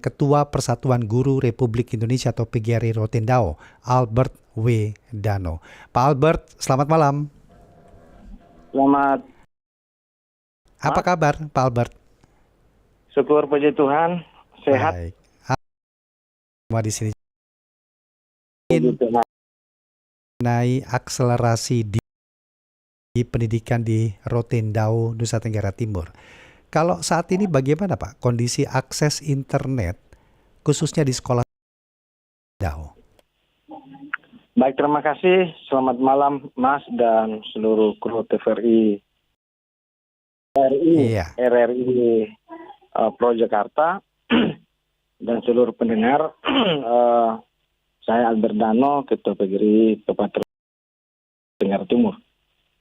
Ketua Persatuan Guru Republik Indonesia atau PGRI Rotendao, Albert W. Dano. Pak Albert, selamat malam. Selamat. Apa kabar, Pak Albert? Syukur puji Tuhan, sehat. Baik. Semua di sini Puji Tuhan. mengenai akselerasi di pendidikan di Rotendao, Nusa Tenggara Timur. Kalau saat ini bagaimana Pak kondisi akses internet khususnya di sekolah Rotendao? Baik, terima kasih. Selamat malam Mas dan seluruh kru TVRI RRI Pro Jakarta dan seluruh pendengar. Saya Albert Dano, Ketua PGRI Kabupaten Tenggara Timur.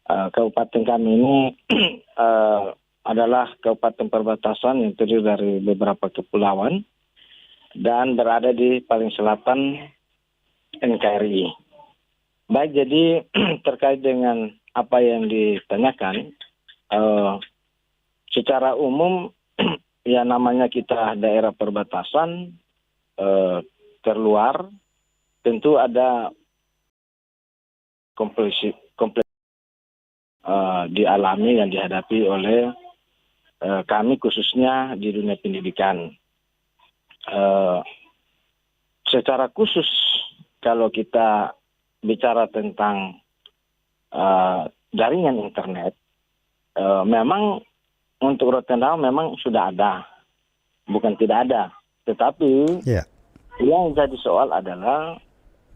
Kabupaten kami ini adalah kabupaten perbatasan yang terdiri dari beberapa kepulauan dan berada di paling selatan NKRI. Baik, jadi terkait dengan apa yang ditanyakan, secara umum ya namanya kita daerah perbatasan terluar, tentu ada kompleks dialami dan dihadapi oleh kami khususnya di dunia pendidikan. Secara khusus kalau kita bicara tentang jaringan internet, memang untuk Rotendao memang sudah ada, bukan tidak ada. Tetapi yang jadi soal adalah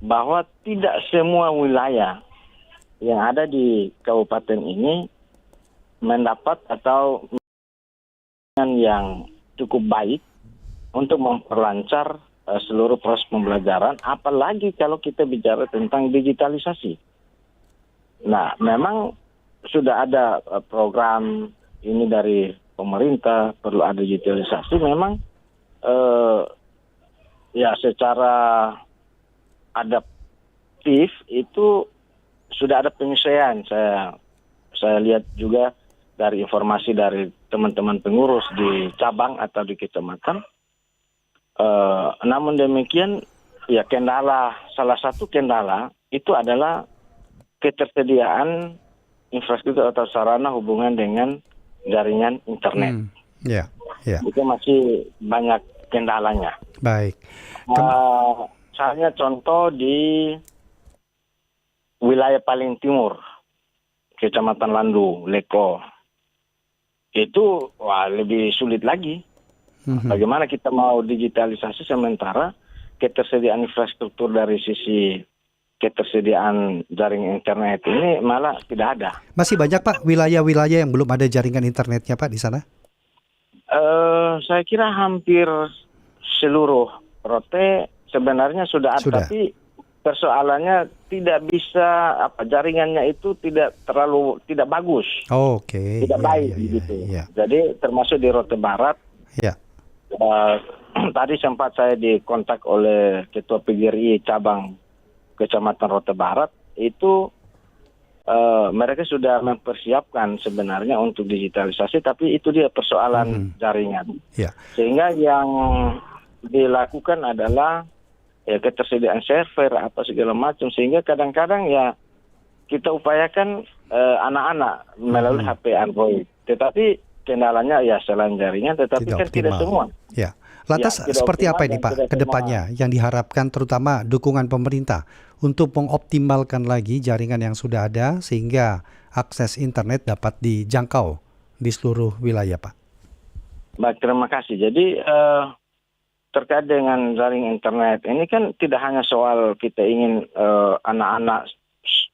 bahwa tidak semua wilayah yang ada di kabupaten ini mendapat atau yang cukup baik untuk memperlancar seluruh proses pembelajaran, apalagi kalau kita bicara tentang digitalisasi. Nah, memang sudah ada program ini dari pemerintah, perlu ada digitalisasi. Memang ya secara adaptif itu sudah ada penyesuaian. Saya lihat juga dari informasi dari teman-teman pengurus di cabang atau di kecamatan. Namun demikian, ya salah satu kendala itu adalah ketersediaan infrastruktur atau sarana hubungan dengan jaringan internet. Itu masih banyak kendalanya. Baik. Misalnya contoh di wilayah paling timur, Kecamatan Landu, Leko, itu lebih sulit lagi. Bagaimana kita mau digitalisasi sementara ketersediaan infrastruktur dari sisi ketersediaan jaringan internet ini malah tidak ada. Masih banyak Pak wilayah-wilayah yang belum ada jaringan internetnya Pak di sana? Saya kira hampir seluruh Rote sebenarnya sudah ada, tapi persoalannya tidak bisa jaringannya itu tidak bagus. Tidak baik gitu. Jadi termasuk di Rote Barat. Tadi sempat saya dikontak oleh Ketua PGRI cabang Kecamatan Rote Barat, itu mereka sudah mempersiapkan sebenarnya untuk digitalisasi, tapi itu dia persoalan jaringan. Sehingga yang dilakukan adalah ketersediaan server apa segala macam, sehingga kadang-kadang ya kita upayakan anak-anak melalui HP Android, tetapi kendalanya ya selain jaringan, tetapi tidak semua. Lantas seperti apa ini Pak ke depannya yang diharapkan, terutama dukungan pemerintah untuk mengoptimalkan lagi jaringan yang sudah ada sehingga akses internet dapat dijangkau di seluruh wilayah Pak? Baik, terima kasih. Jadi terkait dengan jaringan internet ini kan tidak hanya soal kita ingin anak-anak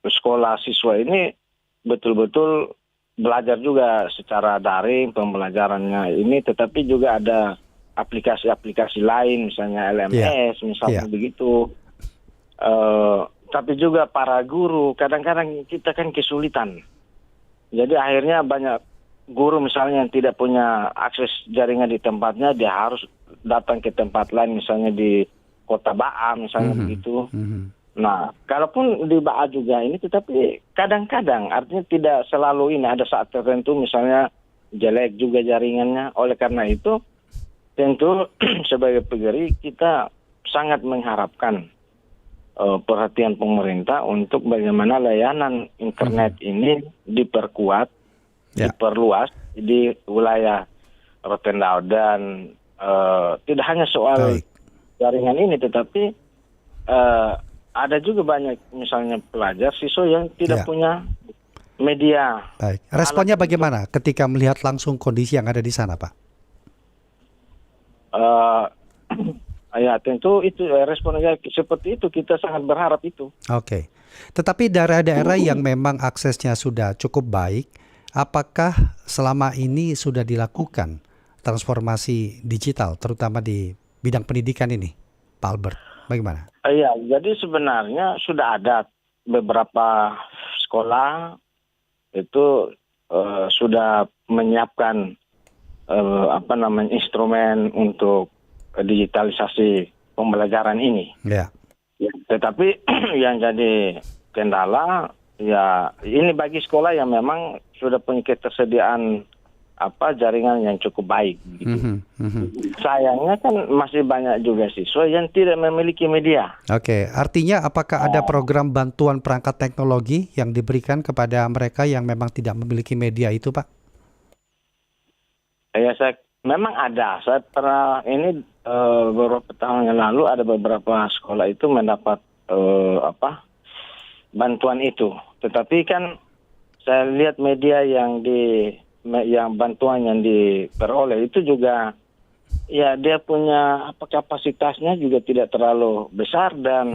sekolah siswa ini betul-betul belajar juga secara daring pembelajarannya ini, tetapi juga ada aplikasi-aplikasi lain, misalnya LMS, misalnya begitu. Tapi juga para guru, kadang-kadang kita kan kesulitan. Jadi akhirnya banyak guru misalnya yang tidak punya akses jaringan di tempatnya, dia harus datang ke tempat lain, misalnya di Kota Baa, misalnya begitu. Nah, kalaupun di Baa juga ini, tetapi kadang-kadang artinya tidak selalu ini, ada saat tertentu misalnya jelek juga jaringannya. Oleh karena itu, tentu sebagai PGRI kita sangat mengharapkan perhatian pemerintah untuk bagaimana layanan internet ini diperkuat, Ya. diperluas di wilayah Rotendao dan tidak hanya soal Baik. jaringan ini, tetapi ada juga banyak misalnya pelajar siswa yang tidak Ya. punya media. Baik. Responnya bagaimana ketika melihat langsung kondisi yang ada di sana, Pak? Ya tentu itu responnya seperti itu, kita sangat berharap itu. Oke. Tetapi daerah-daerah yang memang aksesnya sudah cukup baik, apakah selama ini sudah dilakukan transformasi digital, terutama di bidang pendidikan ini, Pak Albert? Bagaimana? Iya, jadi sebenarnya sudah ada beberapa sekolah itu sudah menyiapkan instrumen untuk digitalisasi pembelajaran ini. Ya. Tetapi yang jadi kendala ya ini bagi sekolah yang memang sudah punya ketersediaan jaringan yang cukup baik. Sayangnya kan masih banyak juga siswa yang tidak memiliki media. Oke, artinya apakah ada program bantuan perangkat teknologi yang diberikan kepada mereka yang memang tidak memiliki media itu, Pak? Ya, memang ada. Saya pernah beberapa tahun yang lalu ada beberapa sekolah itu mendapat bantuan itu. Tetapi kan saya lihat media yang bantuan yang diperoleh itu juga ya dia punya kapasitasnya juga tidak terlalu besar dan